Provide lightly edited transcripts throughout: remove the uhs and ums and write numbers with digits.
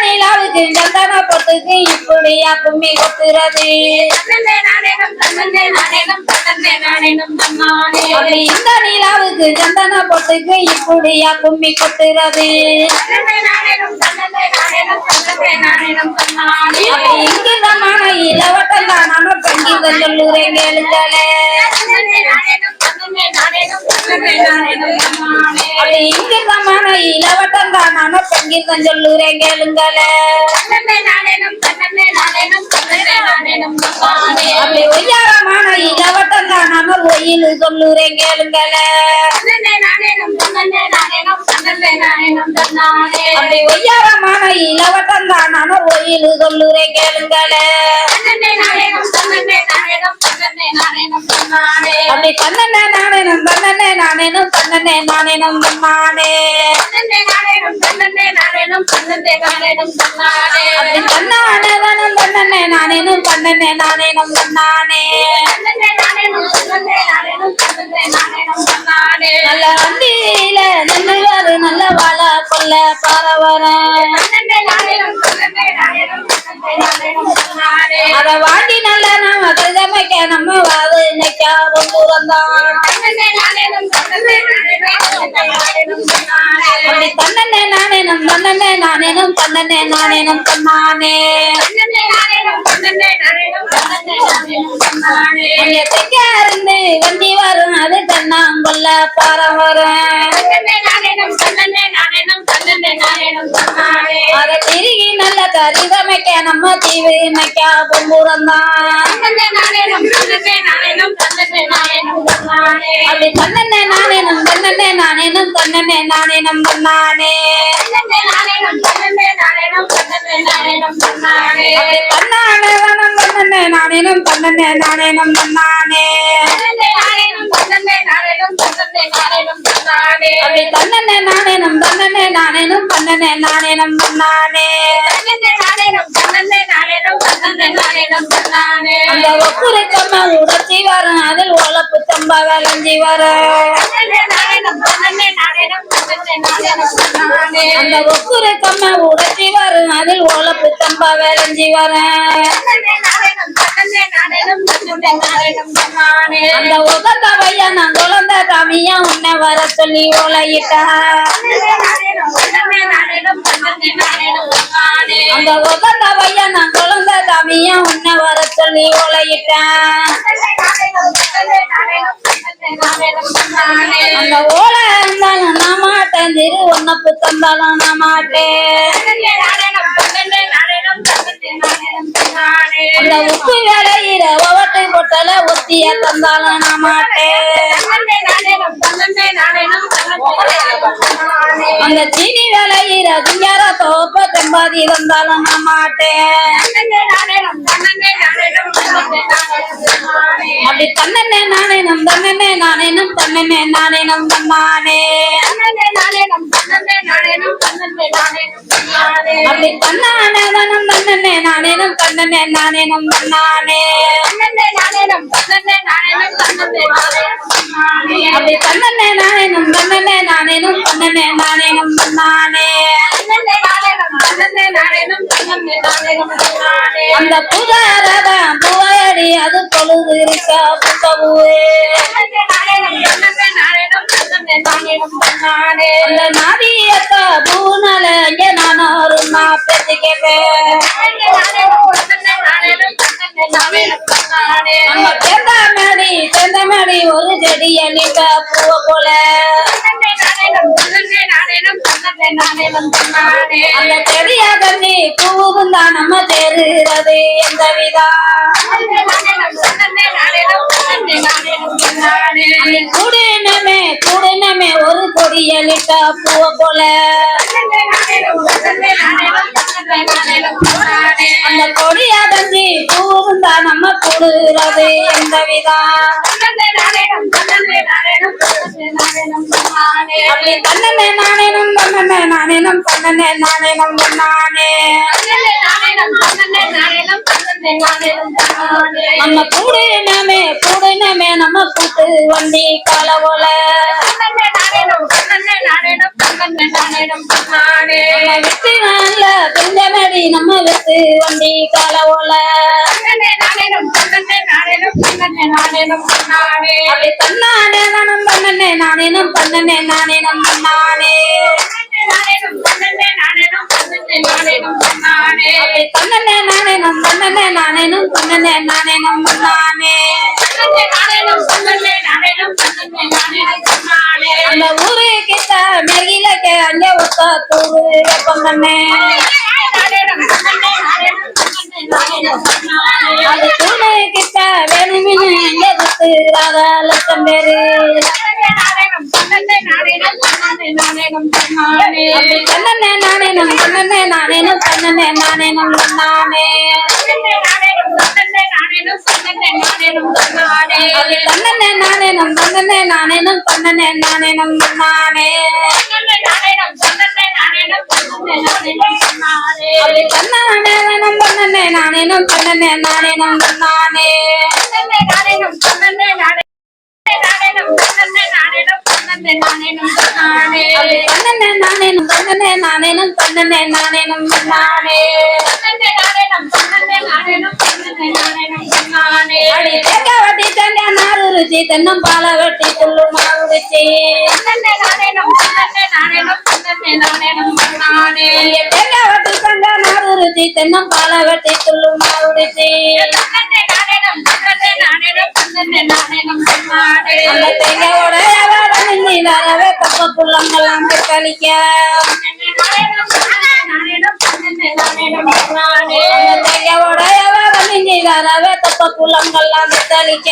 நிலாவுக்கு சந்தன பொட்டுக்கு இப்படியா கும்மி கொத்துறது அப்படி இந்த நிலாவுக்கு சந்தன பொட்டுக்கு இப்படியா கும்மி கொத்துறது அப்படி இங்கிருந்த மானையில வட்டந்தான் நாம பங்கித சொல்லுறேன் கேளுங்களே அப்படி இங்கிருந்த மானையில வட்டந்தான் நாம பங்கித சொல்லுறேன் கேளுங்களே அப்படி ஒய்யாரமான இளவட்டந்தான் நாம ஒயிலு சொல்லுறேன் கேளுங்களே அப்படி ஒய்யாரமான இளவட்டந்தான் நாம ஒயிலு சொல்லுறேன் கேளுங்களே அப்படி தன்னே நானேனும் தன்னே நானேனும் தன்னே நானேனும் தன்னானே அப்படி தன்னானேனும் தன்னே நானேனும் தன்னே நானேனும் தன்னானே நல்ல வண்டியில நல்ல நல்ல வாழ கொல்ல பரவர அத வாண்டி நல்ல நம்ம கருதமைக்க நம்ம வாது நினைக்கா பொம்புறந்தான் அப்படி தன்னே நானேனும் தன்னே நானேனும் தன்னே நானேனும் தன்னானே இருந்து வண்டி வரும் அது தன்னாங்கொல்ல பரவரம் அத திருகி நல்ல கருதமைக்க நம்ம தீவு நினைக்கா பொம்புறந்தான் அப்படி தன்னே நானேனும் தன்னே நானேனும் தன்னே நானேனும் தன்னானே அப்படி தன்னானே தன்னே நானேனும் தன்னே நானேனும் தன்னானே அப்படி தன்னே நானேனும் தன்னே நானேனும் தன்னே நானேனும் தன்னானே அந்த ஒப்புரை கம்ம உடச்சி வரும் அதில் உழப்பு தம்ப விளைஞ்சி வரும் அந்த ஒப்புரை கம்ம உடச்சி வரும் அதில் உழப்பு தம்ப விளைஞ்சி வரும் அந்த உகந்த பையன் நான் குழந்த காமியா உன்னை வர சொல்லி ஓலையிட்டா அந்த உகந்த பையன் நான் குழந்த காமியா உன்னை வர சொல்லி ஓலையிட்டேன் அந்த ஓலை இருந்தாலும் நான் மாட்டேன் திரு ஒன்னப்பு தந்தாலும் நான் மாட்டேன் அந்த உப்பு வேலையில ஒவட்டை பொட்டல ஒத்திய தந்தாலும் நான் மாட்டேன் அந்த சீனி வேலையில குஞ்சார தோப்ப தெம்பாதி வந்தாலும் நான் மாட்டேன் அப்படி தன்னே நானேனும் தன்னே நானேனும் தன்னே நானேனும் தன்னானே அப்படி தன்னானே தன்னே நானேனும் தன்னே நானேனும் தன்னானே அப்படி தன்னே நானேனும் தன்னே நானேனும் தன்னே நானேனும் தன்னானே அந்த புதாரத புவையடி அது பொழுது இருக்க புத்தவுவே அந்த நாதியத்த பூனால இங்க நான் ஒரு பேச்சு கேட்டேன் நம்ம செந்தமடி ஒரு செடி அணிக்க பூவ போல அந்த செடிய தண்ணி பூவும் தான் நம்ம தேறுகிறது எந்த விதா கூடினமே ஒரு கொடியலிட்ட பூவ போல அந்த கொடிய தண்ணி பூவும் தான் நம்ம கூடுகிறது எந்த விதா அப்படி தன்னே நானேனும் தன்னே நானேனும் தன்னே நானேனும் நானே நம்ம கூடினமே நம்ம கூட்டு வண்டி கால போல வெற்றி நல்ல பெஞ்சமடி நம்ம வெத்து வண்டி கால ஓல அப்படி தன்னானே நானும் பண்ணனே நானேனும் பண்ணனே நானேனும் நானே அப்படி தன்னனே நானேனும் பண்ணனே நானேனும் பண்ணனே நானேனும் நானே அந்த ஊரு கிட்ட மெருகிலக்கு அங்க ஒத்த தூரு வெப்பம் பண்ணே அது தூணு கிட்ட வேணுமின்னு எங்க குத்து ராதா லட்சம் பேரு அப்படி தன்னனே நானேனும் பண்ணனே நானேனும் பண்ணனே நானேனும் நானே அப்படி தன்னனே நானேனும் பண்ணனே நானேனும் பண்ணனே நானேனும் நானே அப்படி தன்னானே நானும் பண்ணனே நானேனும் பண்ணனே நானேனும் நானே அப்படி பண்ணனே நானேனும் பண்ணனே நானேனும் பண்ணனே நானேனும் நானே அப்படி தேக்க வட்டி தங்க நாறு ருச்சி தென்னம் பால வெட்டி துள்ளு மாவு ருச்சி தேக்க வட்டி தங்க நாறு ருச்சி தென்னம் பால வெட்டி துள்ளு மாவு ருச்சி அந்த தேங்காயோட வரவே தப்ப புள்ளங்கெல்லாம் கழிக்க தேங்காயோட வரவே தப்ப புள்ளங்கெல்லாம் தளிக்க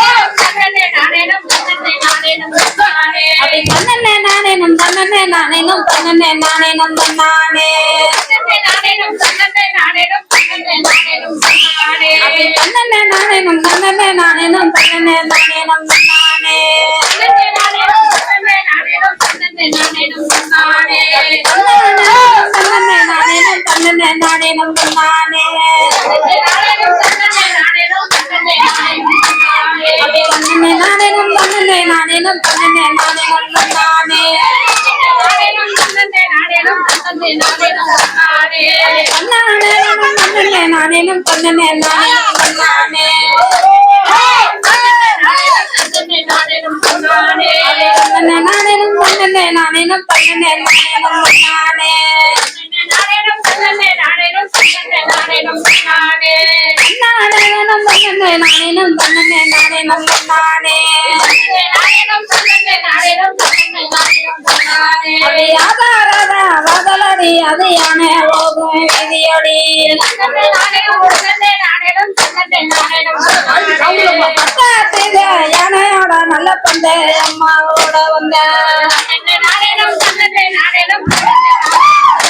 அப்படி பண்ணனே நானேனும் பண்ணனே நானேனும் பண்ணனே நானேனும் நானே அப்படி பண்ணனே நானேனும் பண்ணனே நானேனும் பண்ணனே நானேனும் நானே பண்ணனே நானேனும் பண்ணனே நானேனும் நானே அப்படி பண்ணனே நானேனும் பண்ணனே நானேனும் பண்ணனே நானேனும் நானே நானேனும் பண்ணனே நானேனும் நானே நானேனும் பண்ணனே நானேனும் பண்ணனே நானேனும் நானே நானேனும் பண்ணனே நானேனும் நானே அப்படி ராதா ராதா வாதலடி அது யானை ஓகும் விதியடி பக்கத்துல யானையோட நல்ல பந்த அம்மாவோட வந்த நானேனும் பண்ணனே நானேனும்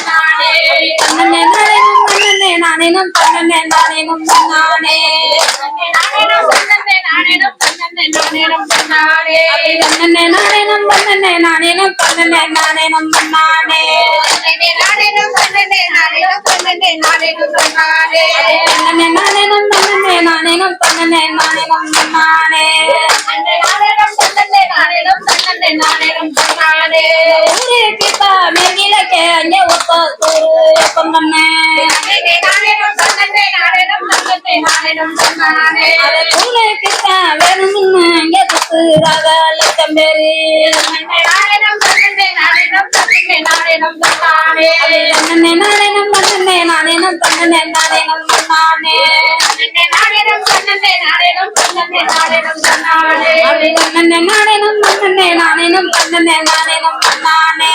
நானே நானேனும் பண்ணனே நானேனும் பண்ணனே நானேனும் நானே நானேனும் பண்ணனே நானேனும் பண்ணனே நானேனும் நானே ஊரே கிட்ட மெருகிலக்கு அங்க ஒத்த தூரு வெப்பம் பண்ணே அது தூணு கிட்ட வேணுமின்னு அங்க குத்து ராதா லட்சம் பேரு பண்ணனே நானேனும் பண்ணனே நானேனும் பண்ணனே நானேனும் நானே அப்படி பண்ணனே நானேனும் பண்ணனே நானேனும் பண்ணனே நானேனும் நானே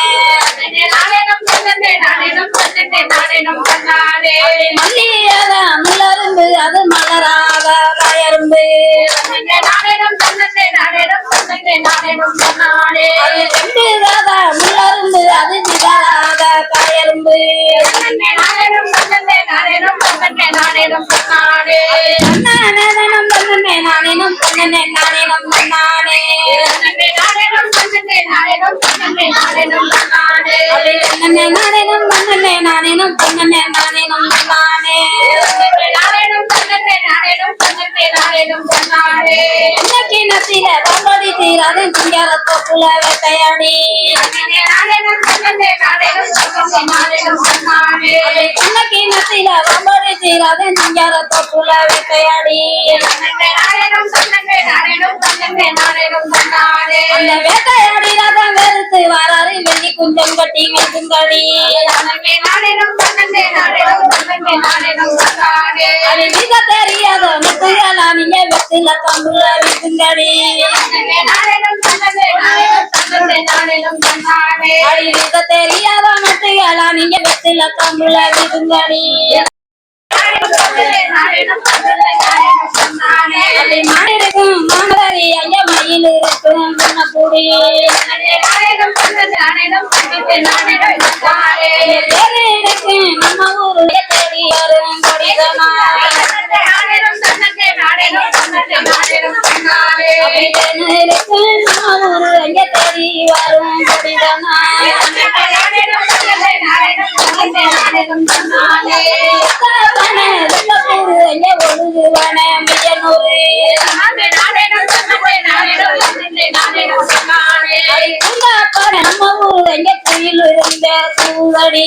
மல்லியாத முள்ளரும்பு அது மலராக காயரும்பு அது செண்டுகாத முள்ளரும்பு அது சிதறாத காயரும்பு நானேனும் பண்ணனே நானேனும் பண்ணனே நானேனும் நானே அப்படி பண்ணனே நானேனும் பண்ணனே நானேனும் பண்ணனே நானேனும் நானே இன்னைக்கு நத்தில பம்படித்து தீராதன் திங்கார தோப்புல வேட்டையாடி அன்னைக்கு நத்தில வம்படி தீராதன் திங்கார தோப்புல வேட்டையாடி அந்த வேட்டையாடி ரதம் வெறுத்து வராரு வெள்ளி குஞ்சம் கட்டி வெங்குங்கடி அது மிக தெரியாத முத்துகளா நீங்க வெத்தில கம்புல விட்டுங்கடி அது மிக தெரியாத முத்துகளா நீங்க வெத்தில கம்புல விட்டுங்கடி மாடிருக்கும் மாமரி ஐயா மயில் இருக்கும் முன்னப்பூடி இருக்கும் நம்ம ஊருடைய தேடி வரும் கொடிதனா இருக்கும் நம்ம ஊரு அங்க தேடி வரும் கொடிதனா ஒழுகுவன மியனூரு நம்ம ஊரு எங்க குயில் இருந்த சூழடி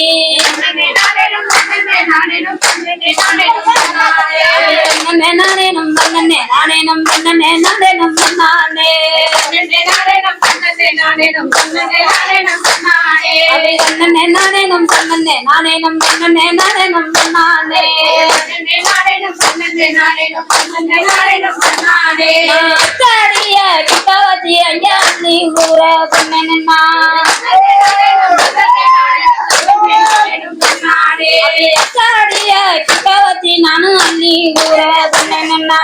நானேனும் பண்ணனே நானேனும் பண்ணனே நானேனும் பண்ணானே நானேனும் பண்ணனே நானேனும் பண்ணனே நானேனும் பண்ணானே அக்காடிய கிட்டவச்சி ஐயா நீ ஊர சொன்னா அக்காடிய கிட்டவச்சி நானும் அள்ளி ஊர சொன்னா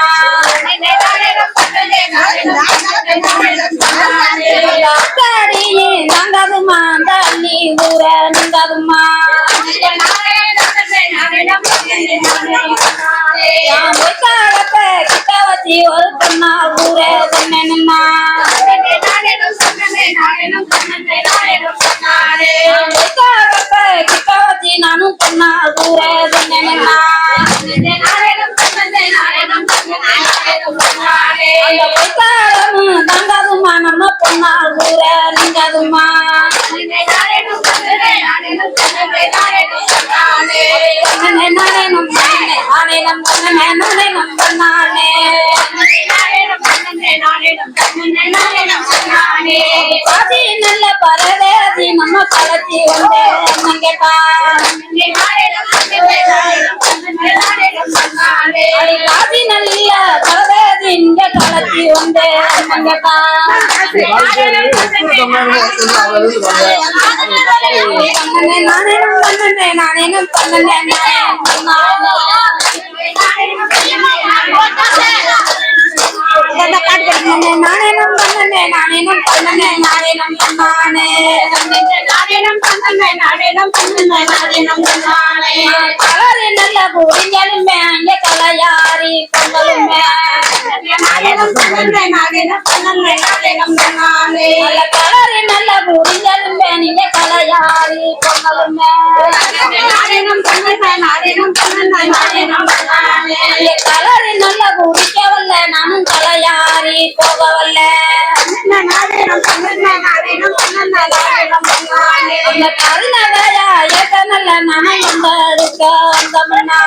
அக்காடியே நாங்காதுமா அந்த அள்ளி ஊர நீங்காதுமா கிட்ட வச்சு ஒரு பொண்ணா ஊர சொன்னா கிட்ட வச்சு நானும் பொண்ணா ஊர சொன்னா தங்காதுமா நம்ம பொண்ணா ஊர நீங்காதுமா நானேனும் பண்ணனே நானேனும் பண்ணனே பாதி நல்ல பரதேசி நம்ம கலச்சி வந்து அண்ணன் கேட்டான் பாதி நல்ல பரதேசி இங்க கலச்சி வந்து அண்ணன் கேட்டான் நானேனும் பண்ணனே கலரி நல்ல புரிஞ்சலுமே அங்க கலையாரி பொங்கலுமே கலரி நல்ல புரிஞ்சலுமே நீங்க கலையாரி பொங்கலுமே கலரி நல்ல குடிக்கவல்ல நானும் கலையாரி போகவல்ல அந்த கருணவையா ஏத்தனல்ல நானும் வந்தடுக்க வந்தமன்னா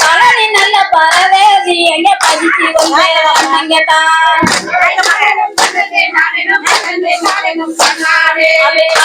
கலரி நல்ல பரதேசி எங்க பதிச்சு வந்தேன்